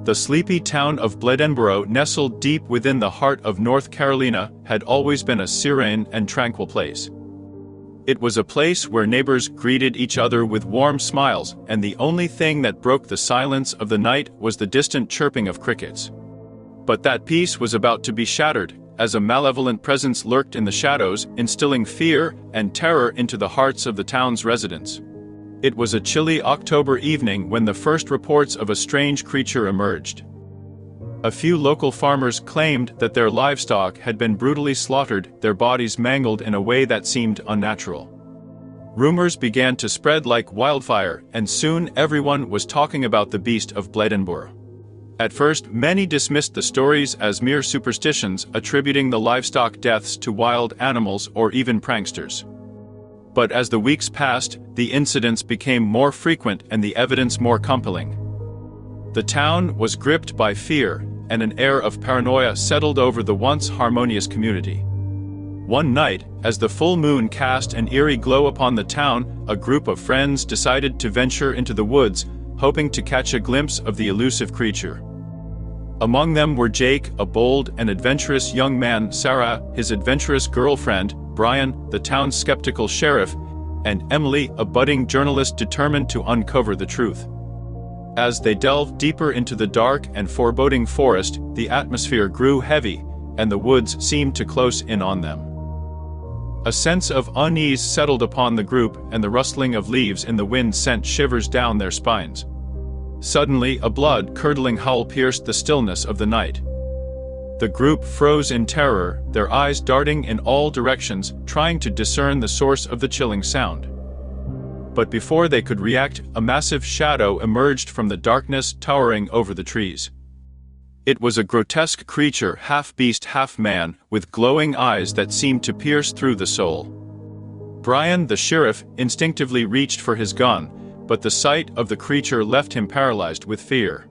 The sleepy town of Bladenboro, nestled deep within the heart of North Carolina, had always been a serene and tranquil place. It was a place where neighbors greeted each other with warm smiles, and the only thing that broke the silence of the night was the distant chirping of crickets. But that peace was about to be shattered, as a malevolent presence lurked in the shadows, instilling fear and terror into the hearts of the town's residents. It was a chilly October evening when the first reports of a strange creature emerged. A few local farmers claimed that their livestock had been brutally slaughtered, their bodies mangled in a way that seemed unnatural. Rumors began to spread like wildfire, and soon everyone was talking about the Beast of Bladenboro. At first, many dismissed the stories as mere superstitions, attributing the livestock deaths to wild animals or even pranksters. But as the weeks passed, the incidents became more frequent and the evidence more compelling. The town was gripped by fear, and an air of paranoia settled over the once harmonious community. One night, as the full moon cast an eerie glow upon the town, a group of friends decided to venture into the woods, hoping to catch a glimpse of the elusive creature. Among them were Jake, a bold and adventurous young man, Sarah, his adventurous girlfriend, Brian, the town's skeptical sheriff, and Emily, a budding journalist determined to uncover the truth. As they delved deeper into the dark and foreboding forest, the atmosphere grew heavy, and the woods seemed to close in on them. A sense of unease settled upon the group, and the rustling of leaves in the wind sent shivers down their spines. Suddenly, a blood-curdling howl pierced the stillness of the night. The group froze in terror, their eyes darting in all directions, trying to discern the source of the chilling sound. But before they could react, a massive shadow emerged from the darkness, towering over the trees. It was a grotesque creature, half beast, half man, with glowing eyes that seemed to pierce through the soul. Brian, the sheriff, instinctively reached for his gun, but the sight of the creature left him paralyzed with fear.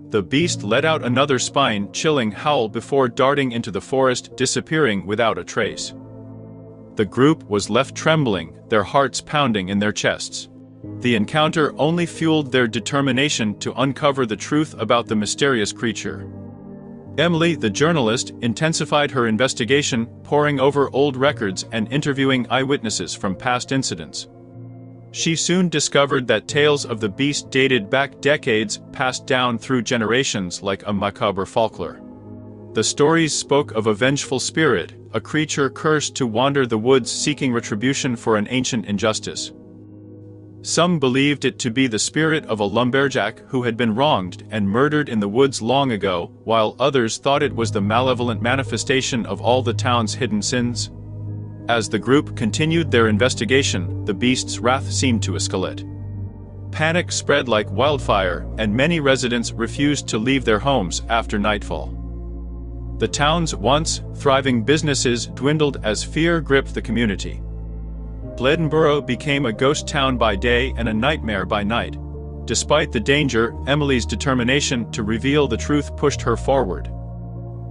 The beast let out another spine-chilling howl before darting into the forest, disappearing without a trace. The group was left trembling, their hearts pounding in their chests. The encounter only fueled their determination to uncover the truth about the mysterious creature. Emily, the journalist, intensified her investigation, poring over old records and interviewing eyewitnesses from past incidents. She soon discovered that tales of the beast dated back decades, passed down through generations like a macabre folklore. The stories spoke of a vengeful spirit, a creature cursed to wander the woods seeking retribution for an ancient injustice. Some believed it to be the spirit of a lumberjack who had been wronged and murdered in the woods long ago, while others thought it was the malevolent manifestation of all the town's hidden sins. As the group continued their investigation, the beast's wrath seemed to escalate. Panic spread like wildfire, and many residents refused to leave their homes after nightfall. The town's once thriving businesses dwindled as fear gripped the community. Bladenboro became a ghost town by day and a nightmare by night. Despite the danger, Emily's determination to reveal the truth pushed her forward.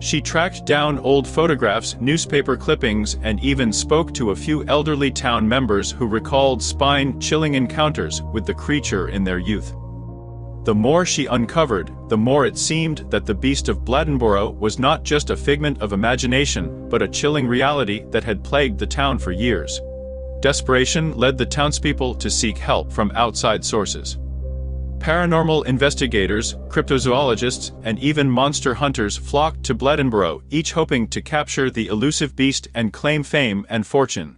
She tracked down old photographs, newspaper clippings, and even spoke to a few elderly town members who recalled spine-chilling encounters with the creature in their youth. The more she uncovered, the more it seemed that the Beast of Bladenboro was not just a figment of imagination, but a chilling reality that had plagued the town for years. Desperation led the townspeople to seek help from outside sources. Paranormal investigators, cryptozoologists, and even monster hunters flocked to Bladenboro, each hoping to capture the elusive beast and claim fame and fortune.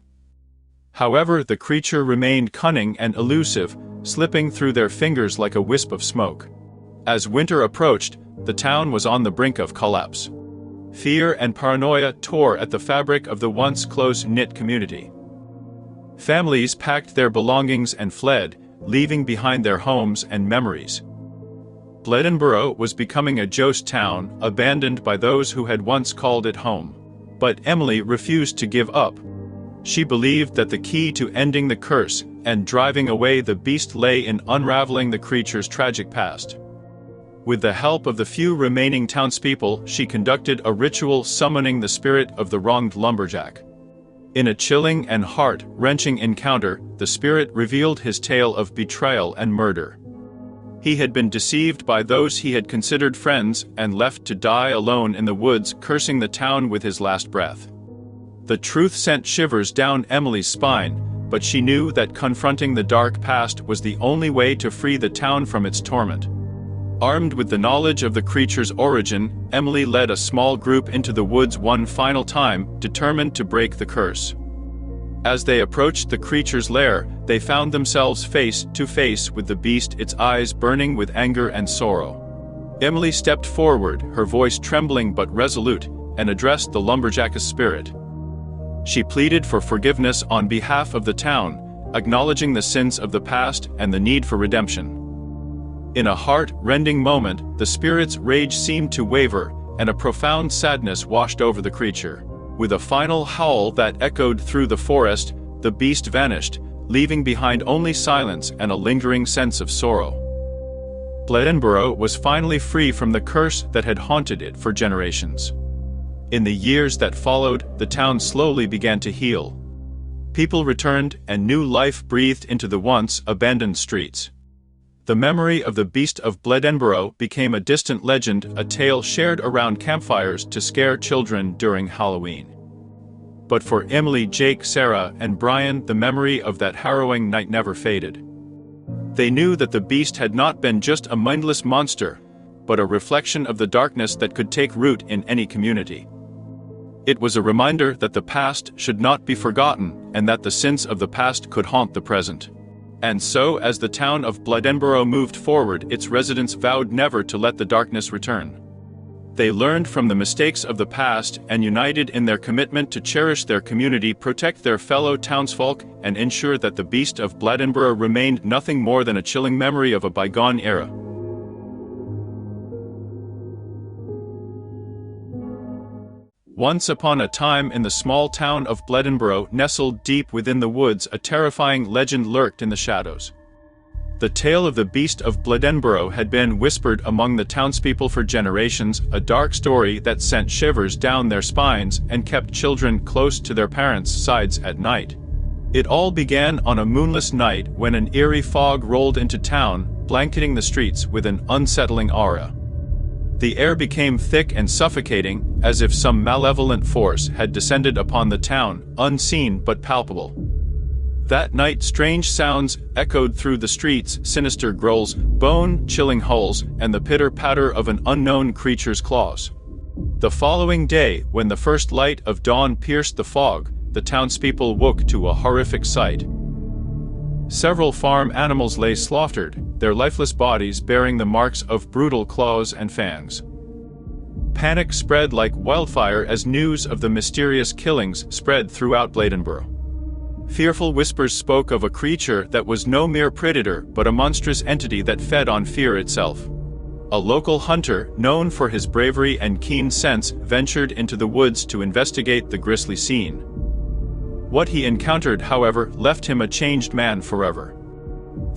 However, the creature remained cunning and elusive, slipping through their fingers like a wisp of smoke. As winter approached, the town was on the brink of collapse. Fear and paranoia tore at the fabric of the once close-knit community. Families packed their belongings and fled, leaving behind their homes and memories. Bladenboro was becoming a ghost town, abandoned by those who had once called it home. But Emily refused to give up. She believed that the key to ending the curse and driving away the beast lay in unraveling the creature's tragic past. With the help of the few remaining townspeople, she conducted a ritual summoning the spirit of the wronged lumberjack. In a chilling and heart-wrenching encounter, the spirit revealed his tale of betrayal and murder. He had been deceived by those he had considered friends and left to die alone in the woods, cursing the town with his last breath. The truth sent shivers down Emily's spine, but she knew that confronting the dark past was the only way to free the town from its torment. Armed with the knowledge of the creature's origin, Emily led a small group into the woods one final time, determined to break the curse. As they approached the creature's lair, they found themselves face to face with the beast, its eyes burning with anger and sorrow. Emily stepped forward, her voice trembling but resolute, and addressed the lumberjack's spirit. She pleaded for forgiveness on behalf of the town, acknowledging the sins of the past and the need for redemption. In a heart-rending moment, the spirit's rage seemed to waver, and a profound sadness washed over the creature. With a final howl that echoed through the forest, the beast vanished, leaving behind only silence and a lingering sense of sorrow. Bladenboro was finally free from the curse that had haunted it for generations. In the years that followed, the town slowly began to heal. People returned, and new life breathed into the once abandoned streets. The memory of the Beast of Bladenboro became a distant legend, a tale shared around campfires to scare children during Halloween. But for Emily, Jake, Sarah, and Brian, the memory of that harrowing night never faded. They knew that the beast had not been just a mindless monster, but a reflection of the darkness that could take root in any community. It was a reminder that the past should not be forgotten, and that the sins of the past could haunt the present. And so, as the town of Bladenboro moved forward, its residents vowed never to let the darkness return. They learned from the mistakes of the past and united in their commitment to cherish their community, protect their fellow townsfolk, and ensure that the Beast of Bladenboro remained nothing more than a chilling memory of a bygone era. Once upon a time, in the small town of Bladenboro, nestled deep within the woods, a terrifying legend lurked in the shadows. The tale of the Beast of Bladenboro had been whispered among the townspeople for generations, a dark story that sent shivers down their spines and kept children close to their parents' sides at night. It all began on a moonless night when an eerie fog rolled into town, blanketing the streets with an unsettling aura. The air became thick and suffocating, as if some malevolent force had descended upon the town, unseen but palpable. That night, strange sounds echoed through the streets, sinister growls, bone-chilling howls, and the pitter-patter of an unknown creature's claws. The following day, when the first light of dawn pierced the fog, the townspeople woke to a horrific sight. Several farm animals lay slaughtered, their lifeless bodies bearing the marks of brutal claws and fangs. Panic spread like wildfire as news of the mysterious killings spread throughout Bladenboro. Fearful whispers spoke of a creature that was no mere predator but a monstrous entity that fed on fear itself. A local hunter, known for his bravery and keen sense, ventured into the woods to investigate the grisly scene. What he encountered, however, left him a changed man forever.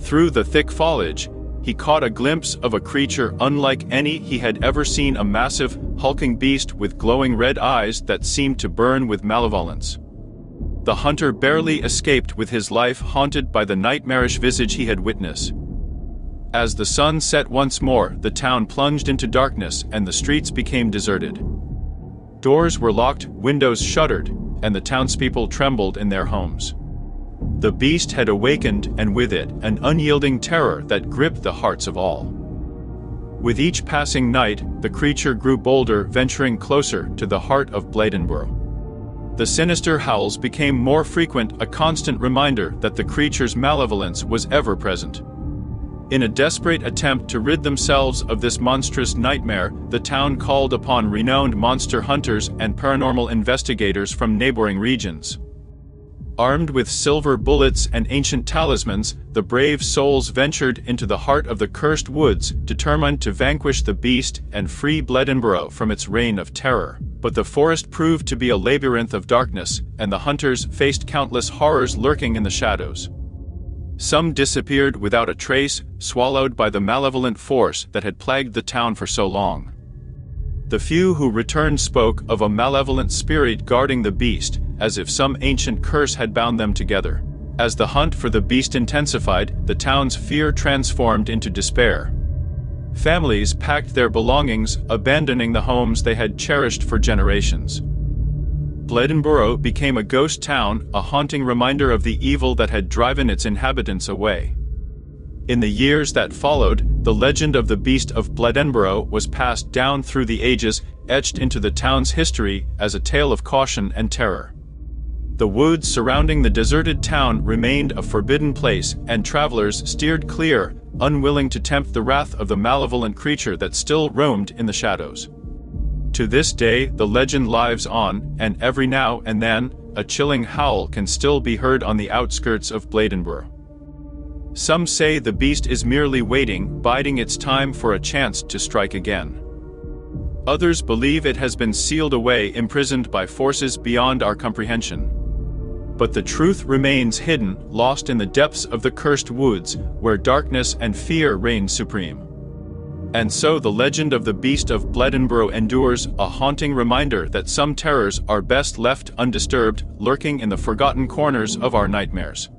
Through the thick foliage, he caught a glimpse of a creature unlike any he had ever seen, a massive, hulking beast with glowing red eyes that seemed to burn with malevolence. The hunter barely escaped, with his life haunted by the nightmarish visage he had witnessed. As the sun set once more, the town plunged into darkness and the streets became deserted. Doors were locked, windows shuttered, and the townspeople trembled in their homes. The beast had awakened, and with it, an unyielding terror that gripped the hearts of all. With each passing night, the creature grew bolder, venturing closer to the heart of Bladenboro. The sinister howls became more frequent, a constant reminder that the creature's malevolence was ever present. In a desperate attempt to rid themselves of this monstrous nightmare, the town called upon renowned monster hunters and paranormal investigators from neighboring regions. Armed with silver bullets and ancient talismans, the brave souls ventured into the heart of the cursed woods, determined to vanquish the beast and free Bladenboro from its reign of terror. But the forest proved to be a labyrinth of darkness, and the hunters faced countless horrors lurking in the shadows. Some disappeared without a trace, swallowed by the malevolent force that had plagued the town for so long. The few who returned spoke of a malevolent spirit guarding the beast, as if some ancient curse had bound them together. As the hunt for the beast intensified, the town's fear transformed into despair. Families packed their belongings, abandoning the homes they had cherished for generations. Bladenboro became a ghost town, a haunting reminder of the evil that had driven its inhabitants away. In the years that followed, the legend of the Beast of Bladenboro was passed down through the ages, etched into the town's history as a tale of caution and terror. The woods surrounding the deserted town remained a forbidden place, and travelers steered clear, unwilling to tempt the wrath of the malevolent creature that still roamed in the shadows. To this day, the legend lives on, and every now and then, a chilling howl can still be heard on the outskirts of Bladenboro. Some say the beast is merely waiting, biding its time for a chance to strike again. Others believe it has been sealed away, imprisoned by forces beyond our comprehension. But the truth remains hidden, lost in the depths of the cursed woods, where darkness and fear reign supreme. And so the legend of the Beast of Bladenboro endures, a haunting reminder that some terrors are best left undisturbed, lurking in the forgotten corners of our nightmares.